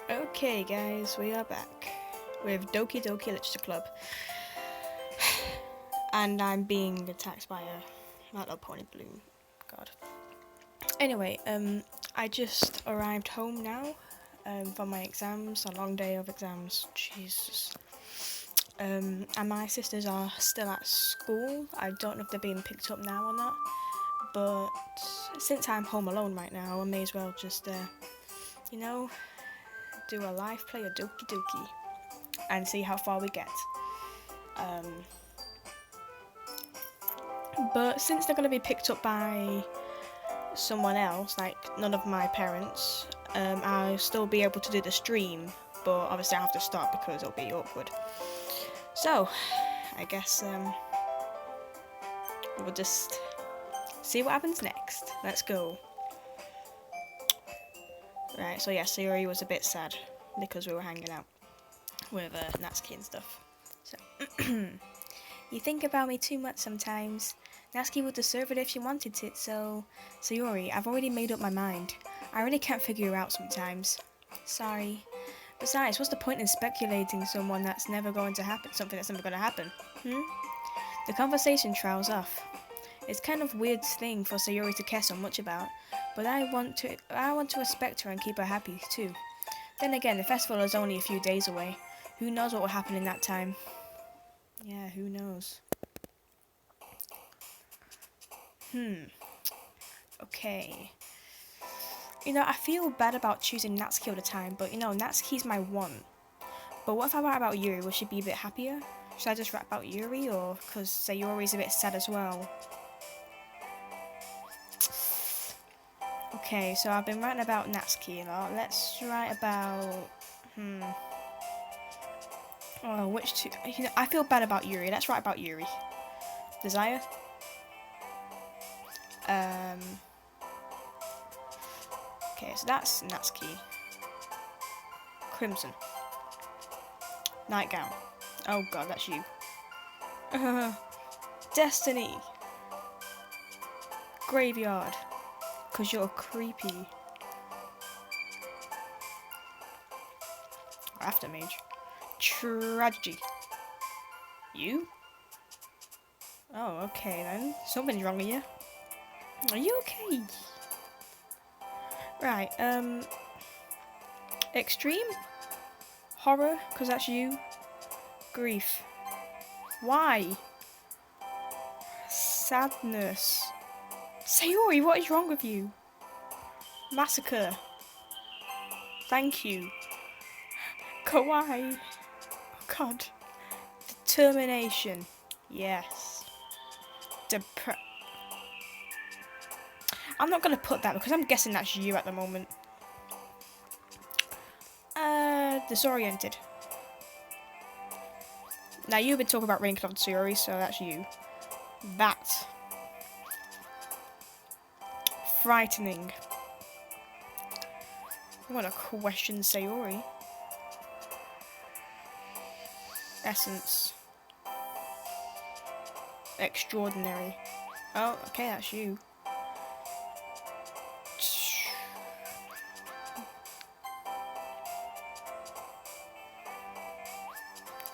Okay, guys, we are back with Doki Doki Literature Club, and I'm being attacked by a little pony balloon. God. Anyway, I just arrived home now, from my exams. A long day of exams. Jesus. And my sisters are still at school. I don't know if they're being picked up now or not, but since I'm home alone right now, I may as well just, you know, do a live play of Doki Doki and see how far we get. Um, but since they're going to be picked up by someone else, like none of my parents, I'll still be able to do the stream, but obviously I have to stop because it'll be awkward. So, I guess we'll just see what happens next. Let's go. Right, so yeah, Sayori was a bit sad because we were hanging out with Natsuki and stuff. So, you think about me too much sometimes. Natsuki would deserve it if she wanted it, so... Sayori, I've already made up my mind. I really can't figure you out sometimes. Sorry. Besides, what's the point in speculating something that's never going to happen? The conversation trails off. It's kind of weird thing for Sayori to care so much about, but I want to respect her and keep her happy too. Then again, the festival is only a few days away. Who knows what will happen in that time? Yeah, who knows? Okay. I feel bad about choosing Natsuki all the time, but Natsuki's my one. But what if I write about Yuri? Will she be a bit happier? Should I just write about Yuri, or because Sayori's a bit sad as well? Okay, so I've been writing about Natsuki a lot. Let's write about... Oh, which two? I feel bad about Yuri. Let's write about Yuri. Desire? Okay, so that's Natsuki. Crimson. Nightgown. Oh god, that's you. Destiny. Graveyard. Because you're creepy. Aftermage. Tragedy. You? Oh, okay then. Something's wrong with you. Are you okay? Right, extreme? Horror, because that's you. Grief. Why? Sadness. Sayori, what is wrong with you? Massacre. Thank you. Kawaii. Oh god. Determination. Yes. I'm not gonna put that because I'm guessing that's you at the moment. Disoriented. Now you've been talking about Raincloud Sayori, so that's you. That. Frightening. I want to question Sayori. Essence. Extraordinary. Oh, okay, that's you.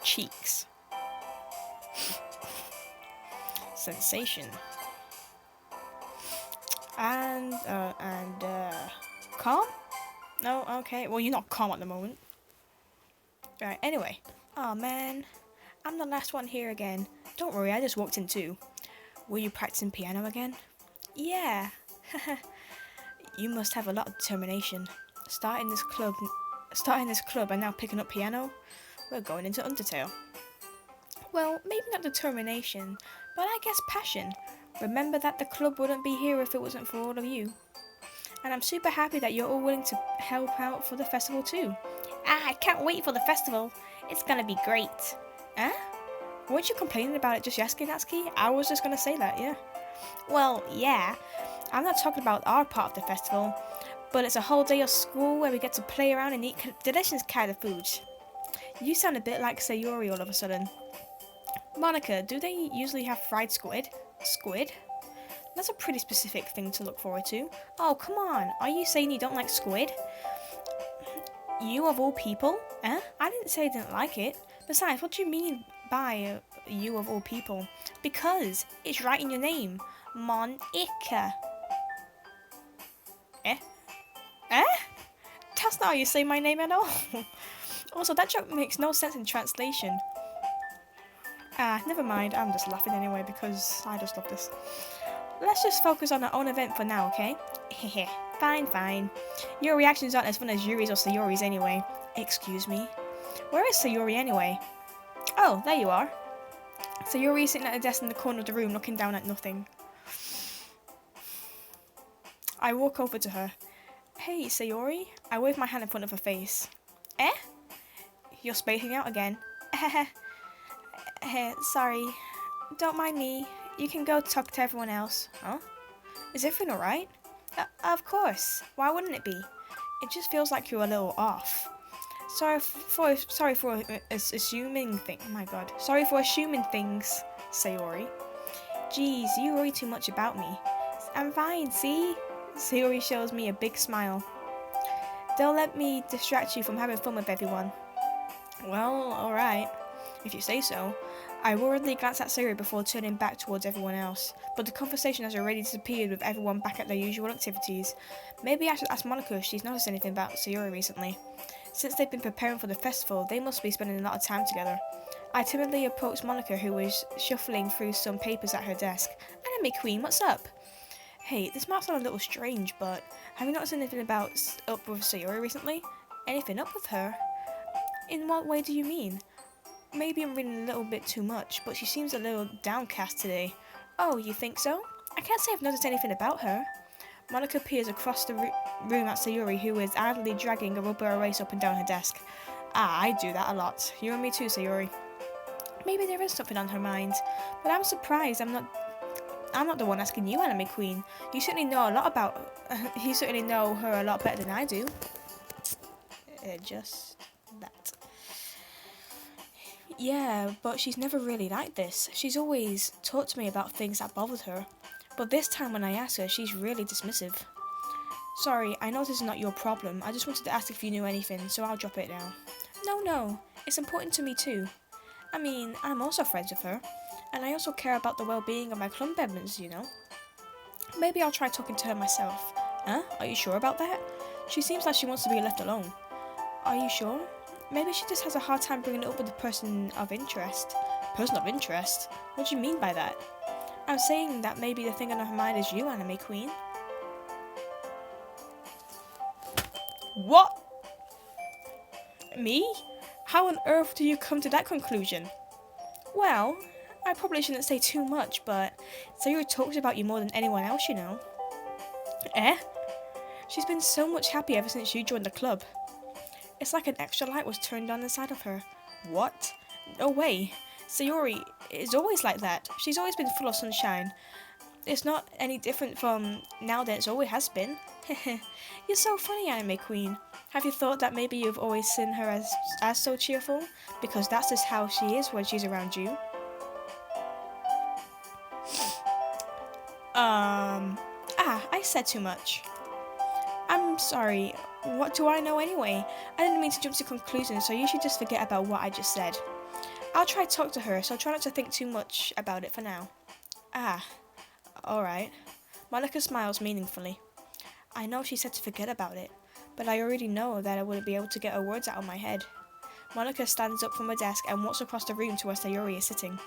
Cheeks. Sensation. And calm? No, okay. Well, you're not calm at the moment. Right, anyway. Oh man, I'm the last one here again. Don't worry, I just walked in too. Were you practicing piano again? Yeah. You must have a lot of determination. Starting this club and now picking up piano? We're going into Undertale. Well, maybe not determination, but I guess passion. Remember that the club wouldn't be here if it wasn't for all of you. And I'm super happy that you're all willing to help out for the festival too. I can't wait for the festival. It's gonna be great. Huh? Weren't you complaining about it just yesterday, Natsuki? I was just gonna say that, yeah. Well, yeah. I'm not talking about our part of the festival, but it's a whole day of school where we get to play around and eat delicious kind of foods. You sound a bit like Sayori all of a sudden. Monica, do they usually have fried squid? Squid? That's a pretty specific thing to look forward to. Oh, come on. Are you saying you don't like squid? You of all people? Eh? I didn't say I didn't like it. Besides, what do you mean by you of all people? Because it's right in your name. Monica. Eh? Eh? That's not how you say my name at all. Also, that joke makes no sense in translation. Ah, never mind. I'm just laughing anyway because I just love this. Let's just focus on our own event for now, okay? Hehe. Fine, fine. Your reactions aren't as fun as Yuri's or Sayori's anyway. Excuse me? Where is Sayori anyway? Oh, there you are. Sayori is sitting at a desk in the corner of the room looking down at nothing. I walk over to her. Hey, Sayori? I wave my hand in front of her face. Eh? You're spacing out again. Sorry. Don't mind me. You can go talk to everyone else. Huh? Is everything alright? Of course. Why wouldn't it be? It just feels like you're a little off. Sorry for assuming things. Oh my god. Sorry for assuming things, Sayori. Jeez, you worry too much about me. I'm fine, see? Sayori shows me a big smile. Don't let me distract you from having fun with everyone. Well, alright. If you say so. I worriedly glance at Sayori before turning back towards everyone else, but the conversation has already disappeared with everyone back at their usual activities. Maybe I should ask Monica if she's noticed anything about Sayori recently. Since they've been preparing for the festival, they must be spending a lot of time together. I timidly approached Monica, who was shuffling through some papers at her desk. Anime Queen, what's up? Hey, this might sound a little strange, but have you noticed anything up with Sayori recently? Anything up with her? In what way do you mean? Maybe I'm reading a little bit too much, but she seems a little downcast today. Oh, you think so? I can't say I've noticed anything about her. Monica peers across the room at Sayori, who is idly dragging a rubber erase up and down her desk. Ah, I do that a lot. You and me too, Sayori. Maybe there is something on her mind, but I'm surprised I'm not the one asking you, Anime Queen. You certainly know a lot about. You certainly know her a lot better than I do. Just that. Yeah, but she's never really like this. She's always talked to me about things that bothered her. But this time when I ask her, she's really dismissive. Sorry, I know this is not your problem. I just wanted to ask if you knew anything, so I'll drop it now. No. It's important to me too. I mean, I'm also friends with her. And I also care about the well-being of my club members, you know. Maybe I'll try talking to her myself. Huh? Are you sure about that? She seems like she wants to be left alone. Are you sure? Maybe she just has a hard time bringing it up with a person of interest. Person of interest? What do you mean by that? I'm saying that maybe the thing on her mind is you, Anime Queen. What? Me? How on earth do you come to that conclusion? Well, I probably shouldn't say too much, but Sayori talks about you more than anyone else, you know. Eh? She's been so much happier ever since you joined the club. It's like an extra light was turned on inside of her. What? No way. Sayori is always like that. She's always been full of sunshine. It's not any different from now than it always has been. You're so funny, Anime Queen. Have you thought that maybe you've always seen her as so cheerful? Because that's just how she is when she's around you. I said too much. I'm sorry. What do I know anyway? I didn't mean to jump to conclusions, so you should just forget about what I just said. I'll try to talk to her, so try not to think too much about it for now. Alright. Monica smiles meaningfully. I know she said to forget about it, but I already know that I wouldn't be able to get her words out of my head. Monica stands up from her desk and walks across the room to where Sayori is sitting.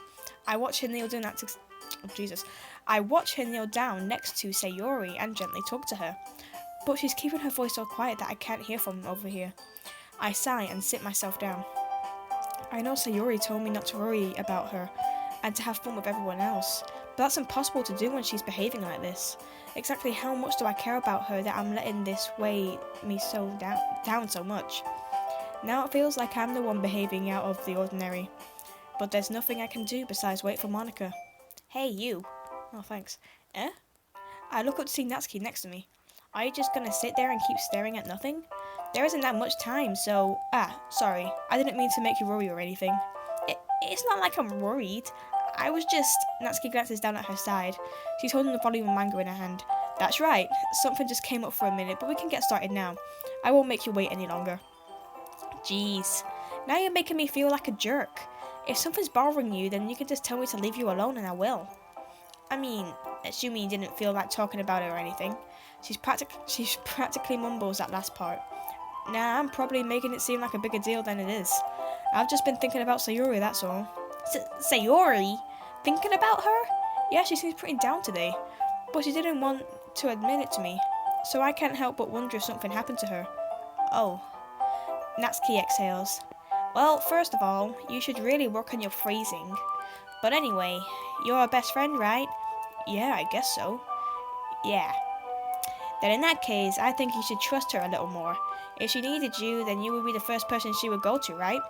I watch her kneel down next to Sayori and gently talk to her. But she's keeping her voice so quiet that I can't hear from over here. I sigh and sit myself down. I know Sayori told me not to worry about her and to have fun with everyone else, but that's impossible to do when she's behaving like this. Exactly how much do I care about her that I'm letting this weigh me so down so much? Now it feels like I'm the one behaving out of the ordinary. But there's nothing I can do besides wait for Monica. Hey, you. Oh, thanks. Eh? I look up to see Natsuki next to me. Are you just gonna sit there and keep staring at nothing? There isn't that much time, so... sorry. I didn't mean to make you worry or anything. It's not like I'm worried. I was just... Natsuki glances down at her side. She's holding the volume of manga in her hand. That's right. Something just came up for a minute, but we can get started now. I won't make you wait any longer. Jeez. Now you're making me feel like a jerk. If something's bothering you, then you can just tell me to leave you alone and I will. I mean, assuming you didn't feel like talking about it or anything. She's practically mumbles that last part. Nah, I'm probably making it seem like a bigger deal than it is. I've just been thinking about Sayori, that's all. Sayori? Thinking about her? Yeah, she seems pretty down today. But she didn't want to admit it to me. So I can't help but wonder if something happened to her. Oh. Natsuki exhales. Well, first of all, you should really work on your phrasing. But anyway, you're her best friend, right? Yeah, I guess so. Yeah. Then in that case, I think you should trust her a little more. If she needed you, then you would be the first person she would go to, right?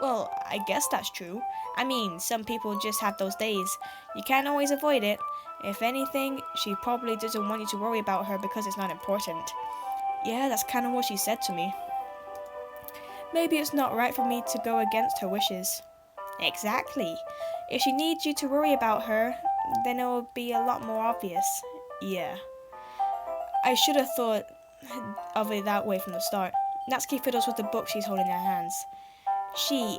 Well, I guess that's true. I mean, some people just have those days. You can't always avoid it. If anything, she probably doesn't want you to worry about her because it's not important. Yeah, that's kind of what she said to me. Maybe it's not right for me to go against her wishes. Exactly. If she needs you to worry about her, then it will be a lot more obvious. Yeah. I should have thought of it that way from the start. Natsuki fiddles with the book she's holding in her hands. She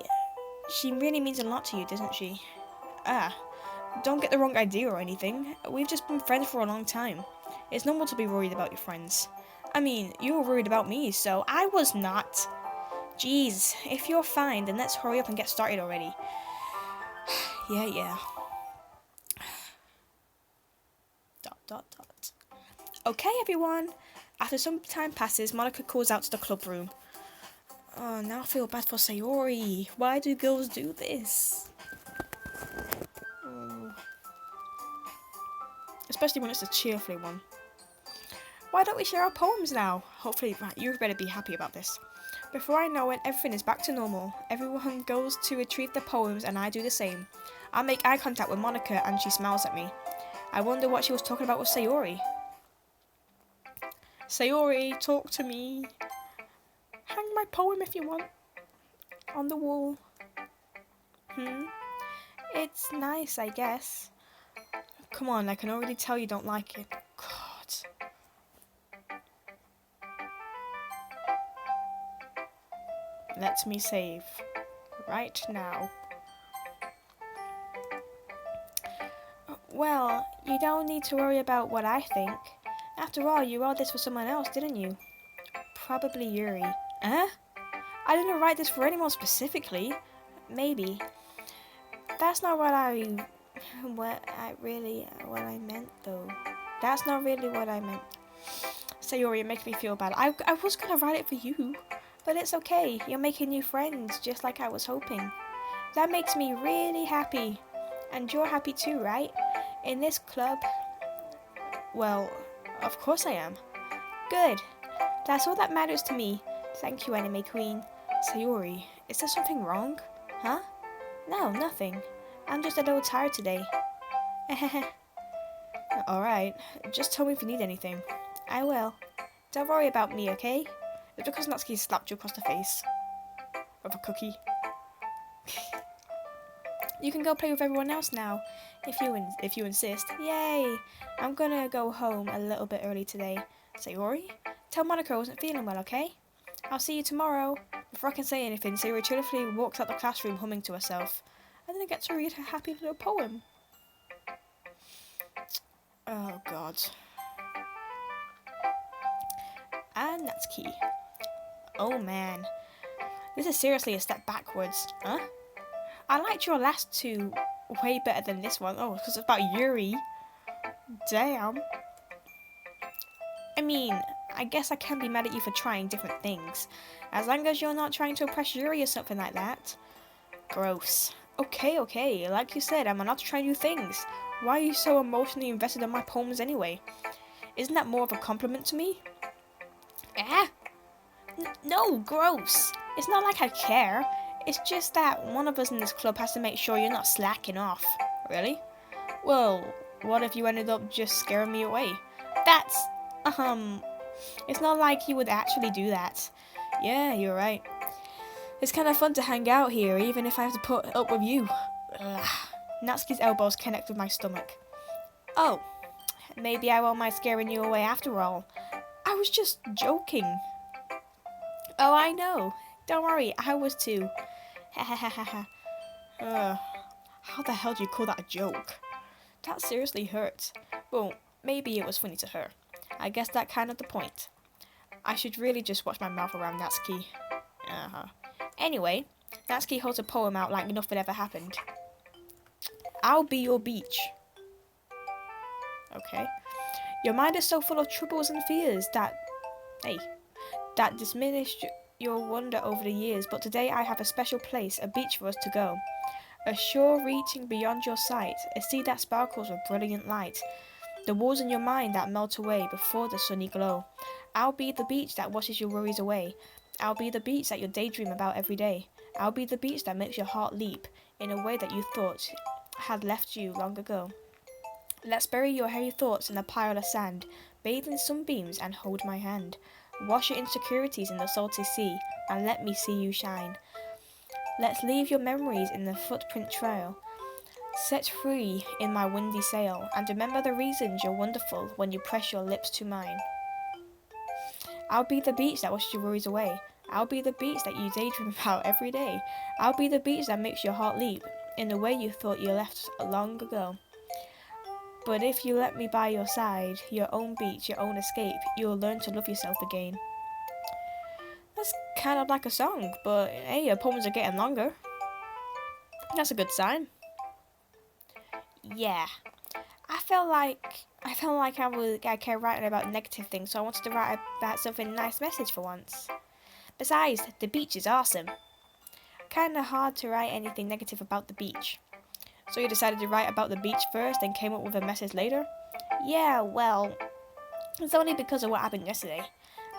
really means a lot to you, doesn't she? Ah, don't get the wrong idea or anything. We've just been friends for a long time. It's normal to be worried about your friends. I mean, you were worried about me, so I was not. Jeez, if you're fine, then let's hurry up and get started already. Yeah. Dot. Okay, everyone. After some time passes, Monika calls out to the club room. Oh, now I feel bad for Sayori. Why do girls do this? Especially when it's a cheerful one. Why don't we share our poems now? Hopefully, right, you better be happy about this. Before I know it, everything is back to normal. Everyone goes to retrieve their poems and I do the same. I make eye contact with Monika and she smiles at me. I wonder what she was talking about with Sayori. Sayori, talk to me. Hang my poem if you want. On the wall. It's nice, I guess. Come on, I can already tell you don't like it. God. Let me save. Right now. Well, you don't need to worry about what I think. After all, you wrote this for someone else, didn't you? Probably Yuri. Huh? I didn't write this for anyone specifically. Maybe. That's not what I meant though. That's not really what I meant. Sayori, it makes me feel bad. I was gonna write it for you, but it's okay. You're making new friends, just like I was hoping. That makes me really happy. And you're happy too, right? In this club? Well, of course I am. Good. That's all that matters to me. Thank you, Anime Queen. Sayori, is there something wrong? Huh? No, nothing. I'm just a little tired today. Alright, just tell me if you need anything. I will. Don't worry about me, okay? It's because Natsuki slapped you across the face. With a cookie. You can go play with everyone else now, if you insist. Yay! I'm gonna go home a little bit early today. Sayori? Tell Monika I wasn't feeling well, okay? I'll see you tomorrow. Before I can say anything, Sayori cheerfully walks out the classroom humming to herself. I didn't get to read her happy little poem. Oh god. And Natsuki. Oh man. This is seriously a step backwards. Huh? I liked your last two way better than this one. Oh, because it's about Yuri. Damn. I mean, I guess I can be mad at you for trying different things. As long as you're not trying to oppress Yuri or something like that. Gross. Okay. Like you said, I'm allowed to try new things. Why are you so emotionally invested in my poems anyway? Isn't that more of a compliment to me? No, gross. It's not like I care. It's just that one of us in this club has to make sure you're not slacking off. Really? Well, what if you ended up just scaring me away? That's, it's not like you would actually do that. Yeah, you're right. It's kind of fun to hang out here, even if I have to put up with you. Ugh. Natsuki's elbows connect with my stomach. Oh, maybe I won't mind scaring you away after all. I was just joking. Oh, I know. Don't worry, I was too. Ha ha ha ha ha. How the hell do you call that a joke? That seriously hurts. Well, maybe it was funny to her. I guess that kind of the point. I should really just watch my mouth around Natsuki. Anyway, Natsuki holds a poem out like nothing ever happened. I'll be your beach. Okay. Your mind is so full of troubles and fears that diminished your wonder over the years, but today I have a special place, a beach for us to go. A shore reaching beyond your sight, a sea that sparkles with brilliant light. The walls in your mind that melt away before the sunny glow. I'll be the beach that washes your worries away. I'll be the beach that you daydream about every day. I'll be the beach that makes your heart leap in a way that you thought had left you long ago. Let's bury your heavy thoughts in a pile of sand, bathe in sunbeams and hold my hand. Wash your insecurities in the salty sea, and let me see you shine. Let's leave your memories in the footprint trail, set free in my windy sail, and remember the reasons you're wonderful when you press your lips to mine. I'll be the beach that washes your worries away. I'll be the beach that you daydream about every day. I'll be the beach that makes your heart leap in the way you thought you left long ago. But if you let me by your side, your own beach, your own escape, you'll learn to love yourself again. That's kind of like a song, but hey, your poems are getting longer. That's a good sign. Yeah, I felt like I kept writing about negative things, so I wanted to write about something nice message for once. Besides, the beach is awesome. Kinda hard to write anything negative about the beach. So you decided to write about the beach first, then came up with a message later? Yeah, well, it's only because of what happened yesterday.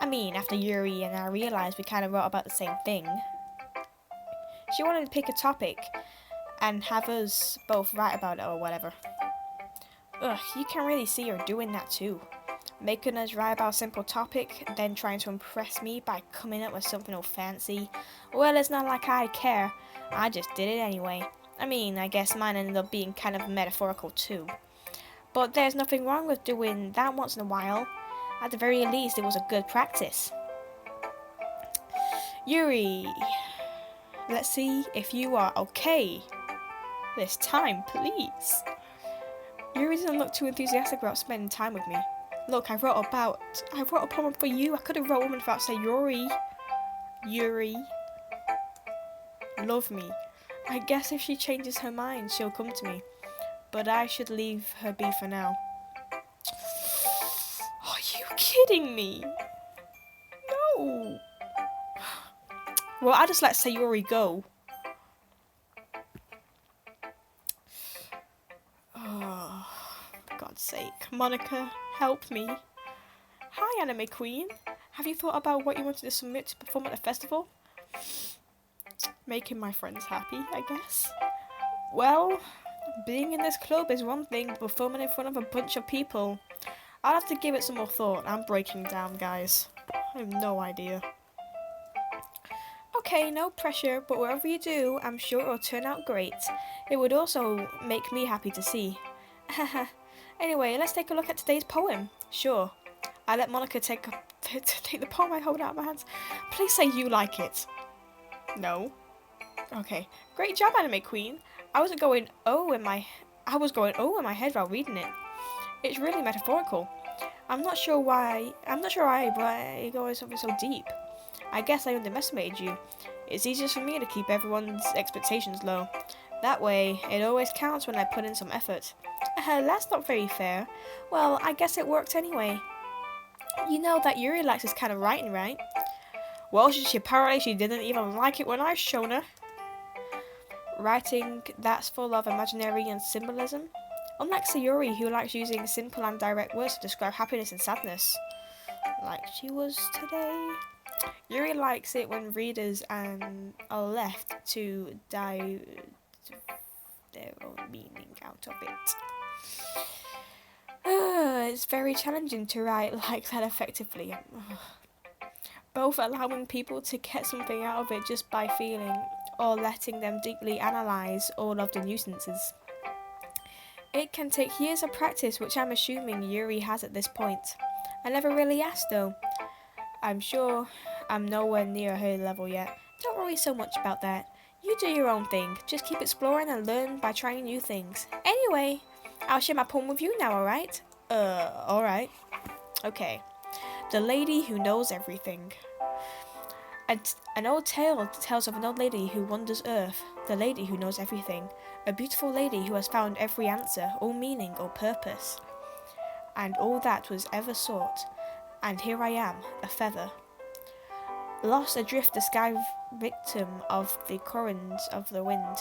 I mean, after Yuri and I realised we kind of wrote about the same thing. She wanted to pick a topic and have us both write about it or whatever. Ugh, you can really see her doing that too. Making us write about a simple topic, then trying to impress me by coming up with something all fancy. Well, it's not like I care. I just did it anyway. I mean, I guess mine ended up being kind of metaphorical too. But there's nothing wrong with doing that once in a while. At the very least, it was a good practice. Yuri, let's see if you are okay this time, please. Yuri doesn't look too enthusiastic about spending time with me. Look, I wrote a poem for you. I could have wrote one without saying Yuri. Yuri. Love me. I guess if she changes her mind, she'll come to me. But I should leave her be for now. Are you kidding me? No. Well, I just let Sayori go. Oh, for God's sake. Monica, help me. Hi, Anime Queen. Have you thought about what you wanted to submit to perform at the festival? Making my friends happy, I guess. Well, being in this club is one thing, but performing in front of a bunch of people, I'll have to give it some more thought. I'm breaking down, guys. I have no idea. Okay, no pressure, but whatever you do, I'm sure it'll turn out great. It would also make me happy to see. Anyway, let's take a look at today's poem. Sure. I let Monica take the poem I hold out in my hands. Please say you like it. No. Okay. Great job, Anime Queen. I was going oh in my head while reading it. It's really metaphorical. I'm not sure why, but it goes something so deep. I guess I underestimated you. It's easier for me to keep everyone's expectations low. That way, it always counts when I put in some effort. That's not very fair. Well, I guess it worked anyway. You know that Yuri likes this kind of writing, right? Well, apparently she didn't even like it when I shown her. Writing that's full of imaginary and symbolism. Unlike Sayori, who likes using simple and direct words to describe happiness and sadness. Like she was today. Yuri likes it when readers are left to dive their own meaning out of it. It's very challenging to write like that effectively. Both allowing people to get something out of it just by feeling, or letting them deeply analyse all of the nuisances. It can take years of practice, which I'm assuming Yuri has at this point. I never really asked though. I'm sure I'm nowhere near her level yet. Don't worry so much about that. You do your own thing. Just keep exploring and learn by trying new things. Anyway, I'll share my poem with you now, alright? Alright. Okay. The Lady Who Knows Everything. An old tale tells of an old lady who wanders earth, the lady who knows everything, a beautiful lady who has found every answer, all meaning, all purpose, and all that was ever sought. And here I am, a feather, lost adrift the sky, victim of the currents of the wind.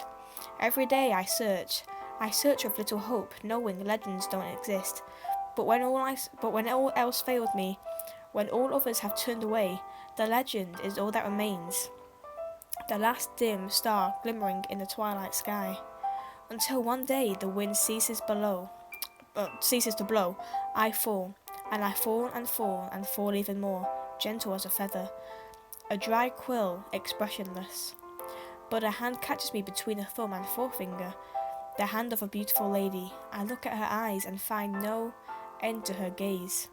Every day I search with little hope, knowing legends don't exist. But when all else failed me, when all others have turned away, the legend is all that remains. The last dim star glimmering in the twilight sky. Until one day the wind ceases to blow, I fall, and I fall and fall and fall even more, gentle as a feather, a dry quill, expressionless. But a hand catches me between a thumb and forefinger, the hand of a beautiful lady. I look at her eyes and find no end to her gaze.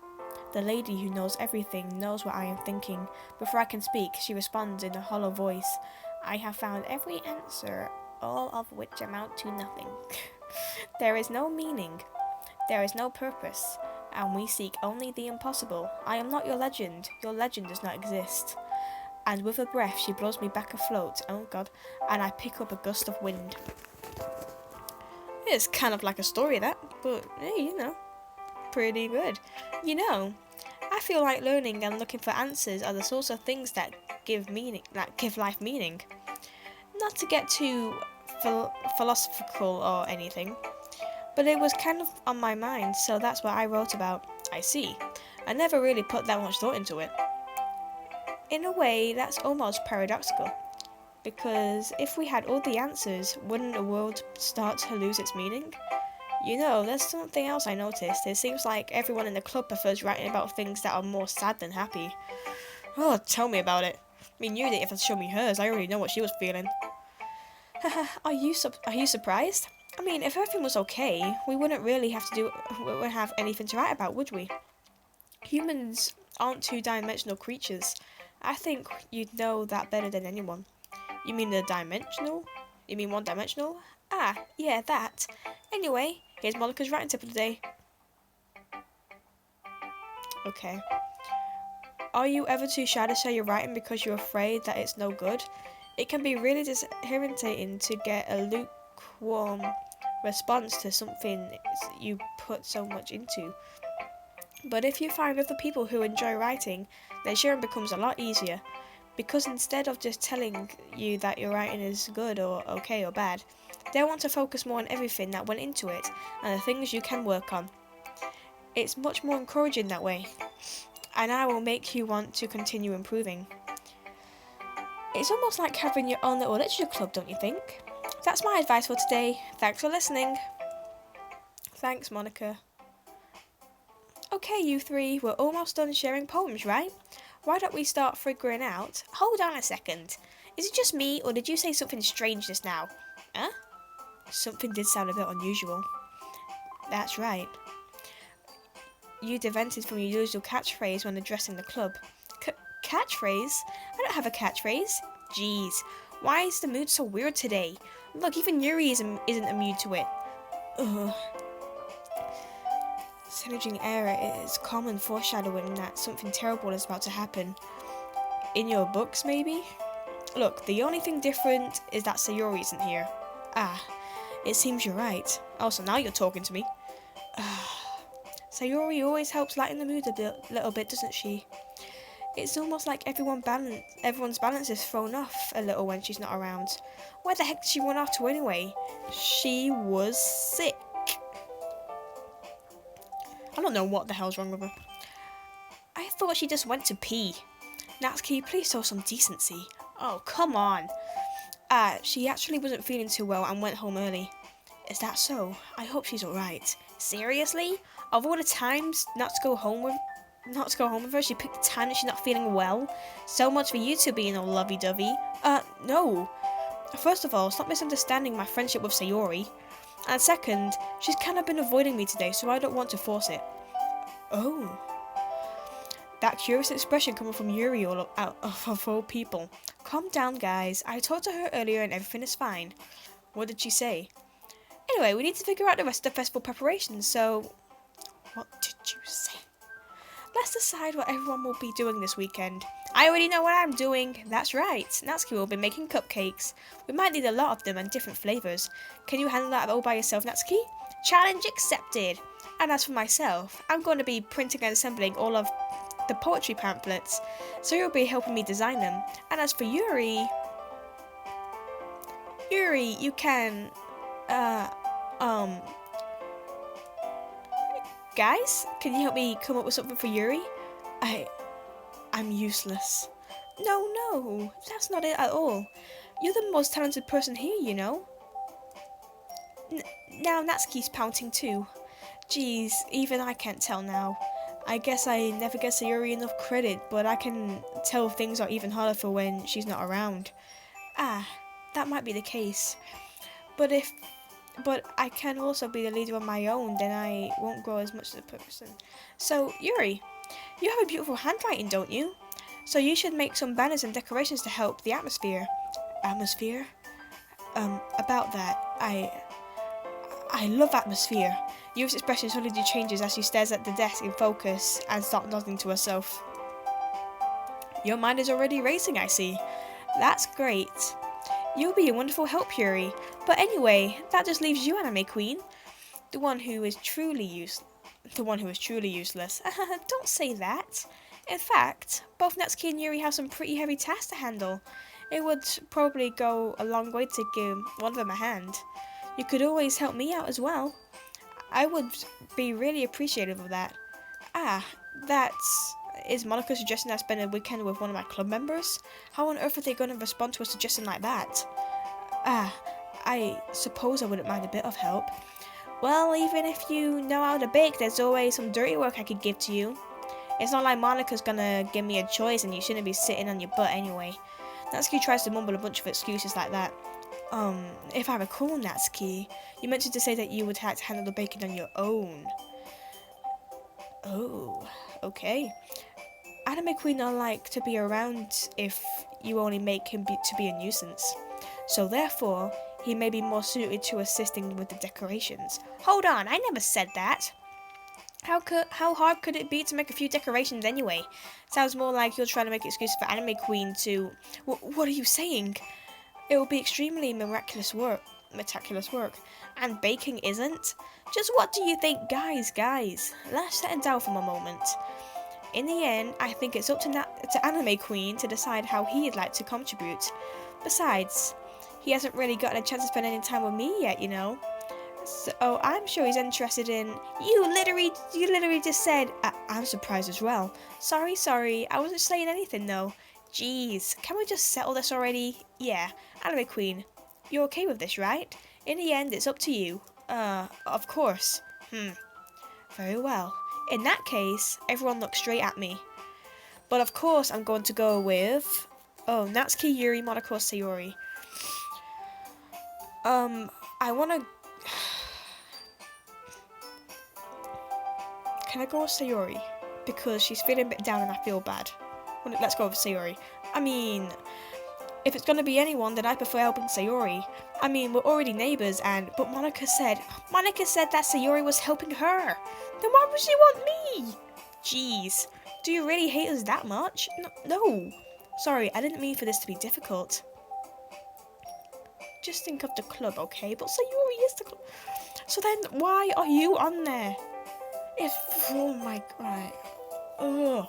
The lady who knows everything knows what I am thinking. Before I can speak, she responds in a hollow voice. I have found every answer, all of which amount to nothing. There is no meaning, there is no purpose, and we seek only the impossible. I am not your legend does not exist. And with a breath, she blows me back afloat, oh god, and I pick up a gust of wind. It's kind of like a story, that, but hey, pretty good. I feel like learning and looking for answers are the sorts of things that give life meaning. Not to get too philosophical or anything, but it was kind of on my mind, so that's what I wrote about. I see. I never really put that much thought into it. In a way, that's almost paradoxical, because if we had all the answers, wouldn't the world start to lose its meaning? There's something else I noticed. It seems like everyone in the club prefers writing about things that are more sad than happy. Oh, tell me about it. I mean, you didn't have to show me hers. I already know what she was feeling. Are you surprised? I mean, if everything was okay, we wouldn't have anything to write about, would we? Humans aren't two-dimensional creatures. I think you'd know that better than anyone. You mean dimensional? You mean one-dimensional? Ah, yeah, that. Anyway, here's Monica's writing tip of the day. Okay. Are you ever too shy to share your writing because you're afraid that it's no good? It can be really irritating to get a lukewarm response to something you put so much into. But if you find other people who enjoy writing, then sharing becomes a lot easier. Because instead of just telling you that your writing is good or okay or bad, they want to focus more on everything that went into it and the things you can work on. It's much more encouraging that way, and I will make you want to continue improving. It's almost like having your own little literature club, don't you think? That's my advice for today. Thanks for listening. Thanks, Monica. Okay, you three, we're almost done sharing poems, right? Why don't we start figuring out... Hold on a second. Is it just me, or did you say something strange just now? Huh? Something did sound a bit unusual. That's right. You diverted from your usual catchphrase when addressing the club. Catchphrase? I don't have a catchphrase. Jeez, why is the mood so weird today? Look, even Yuri isn't immune to it. Ugh. Sinaging error is common foreshadowing that something terrible is about to happen. In your books, maybe? Look, the only thing different is that Sayori isn't here. Ah, it seems you're right. Also, now you're talking to me. Sayori always helps lighten the mood a little bit, doesn't she? It's almost like everyone's balance is thrown off a little when she's not around. Where the heck did she run off to anyway? She was sick. I don't know what the hell's wrong with her. I thought she just went to pee. Natsuki, please show some decency. Oh, come on. She actually wasn't feeling too well and went home early. Is that so? I hope she's alright. Seriously? Of all the times not to go home with her, she picked the time that she's not feeling well? So much for you two being all lovey-dovey. No. First of all, stop misunderstanding my friendship with Sayori. And second, she's kind of been avoiding me today, so I don't want to force it. Oh. That curious expression coming from Yuri of all people. calm down, guys. I talked to her earlier and everything is fine. What did she say? Anyway, we need to figure out the rest of the festival preparations, so... What did you say? Let's decide what everyone will be doing this weekend. I already know what I'm doing. That's right. Natsuki will be making cupcakes. We might need a lot of them and different flavours. Can you handle that all by yourself, Natsuki? Challenge accepted. And as for myself, I'm going to be printing and assembling all of the poetry pamphlets, so you'll be helping me design them. And as for Yuri, you can, guys, can you help me come up with something for Yuri? I'm useless. No, that's not it at all. You're the most talented person here, you know. Now Natsuki's pouting too. Geez, even I can't tell now. I guess I never get Sayuri enough credit, but I can tell things are even harder for when she's not around. Ah, that might be the case. But I can also be the leader on my own, then I won't grow as much as a person. So, Yuri, you have a beautiful handwriting, don't you? So you should make some banners and decorations to help the atmosphere. Atmosphere? About that, I love atmosphere. Yuri's expression suddenly changes as she stares at the desk in focus and starts nodding to herself. Your mind is already racing, I see. That's great. You'll be a wonderful help, Yuri. But anyway, that just leaves you, Anime Queen. The one who is truly useless. Don't say that. In fact, both Natsuki and Yuri have some pretty heavy tasks to handle. It would probably go a long way to give one of them a hand. You could always help me out as well. I would be really appreciative of that. Is Monica suggesting I spend a weekend with one of my club members? How on earth are they going to respond to a suggestion like that? I suppose I wouldn't mind a bit of help. Well, even if you know how to bake, there's always some dirty work I could give to you. It's not like Monica's gonna give me a choice and you shouldn't be sitting on your butt anyway. Natsuki tries to mumble a bunch of excuses like that. If I recall, Natsuki, you mentioned to say that you would have to handle the baking on your own. Oh, okay. Anime Queen don't like to be around if you only make him to be a nuisance. So therefore, he may be more suited to assisting with the decorations. Hold on, I never said that. How hard could it be to make a few decorations anyway? Sounds more like you're trying to make excuses for Anime Queen to... What are you saying? It will be extremely miraculous work. And baking isn't? Just what do you think? Guys, let's settle down for a moment. In the end, I think it's up to Anime Queen to decide how he'd like to contribute. Besides, he hasn't really gotten a chance to spend any time with me yet, you know. So I'm sure he's interested in... You literally just said... I'm surprised as well. Sorry, I wasn't saying anything though. Jeez, can we just settle this already? Yeah, Anime Queen, you're okay with this, right? In the end, it's up to you. Of course. Very well. In that case, everyone look straight at me. But of course, I'm going to go with... Natsuki, Yuri, Monoko, Sayori. I wanna... Can I go with Sayori? Because she's feeling a bit down and I feel bad. Well, let's go with Sayori. I mean, if it's gonna be anyone, then I prefer helping Sayori. I mean, we're already neighbours but Monica said that Sayori was helping her. Then why would she want me? Jeez, do you really hate us that much? No. Sorry, I didn't mean for this to be difficult. Just think of the club, okay? But Sayori is the club. So then, why are you on there? Oh my god. Ugh.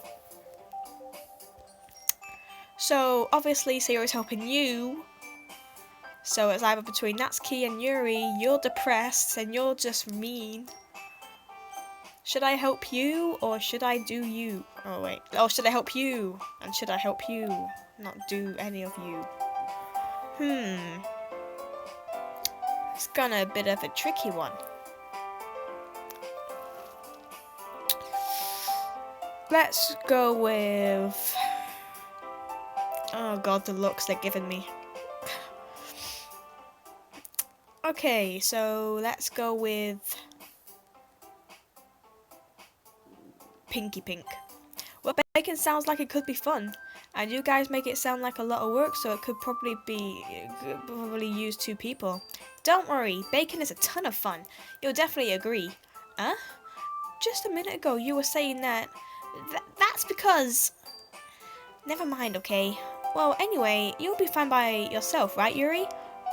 So, obviously, Sayori's helping you. So it's either between Natsuki and Yuri. You're depressed and you're just mean. Should I help you or should I do you? Oh, wait. Oh, should I help you? And should I help you? Not do any of you. It's kind of a bit of a tricky one. Let's go with... Oh god, the looks they're giving me. Okay, so let's go with... Pinky Pink. Well, baking sounds like it could be fun. And you guys make it sound like a lot of work, so it could probably use 2 people. Don't worry, baking is a ton of fun. You'll definitely agree. Huh? Just a minute ago you were saying that... that's because... Never mind, okay? Well, anyway, you'll be fine by yourself, right, Yuri?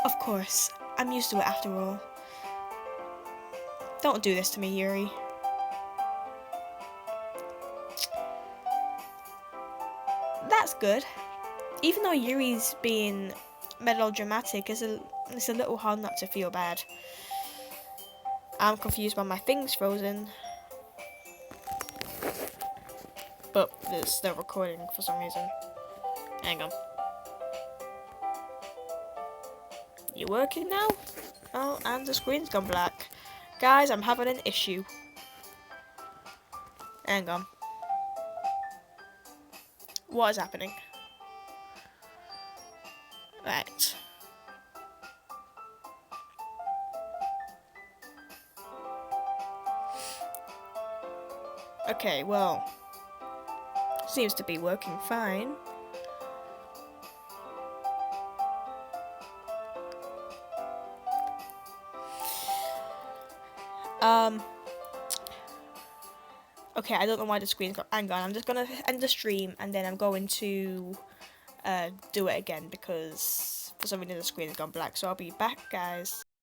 Of course. I'm used to it after all. Don't do this to me, Yuri. That's good. Even though Yuri's being melodramatic, it's a little hard not to feel bad. I'm confused by my things frozen. But it's still recording for some reason. Hang on. You working now? Oh, and the screen's gone black. Guys, I'm having an issue. Hang on. What is happening? Right. Okay, well, seems to be working fine. Okay, I don't know why the screen's got... Hang on, I'm just gonna end the stream and then I'm going to do it again because for some reason the screen's gone black. So I'll be back, guys.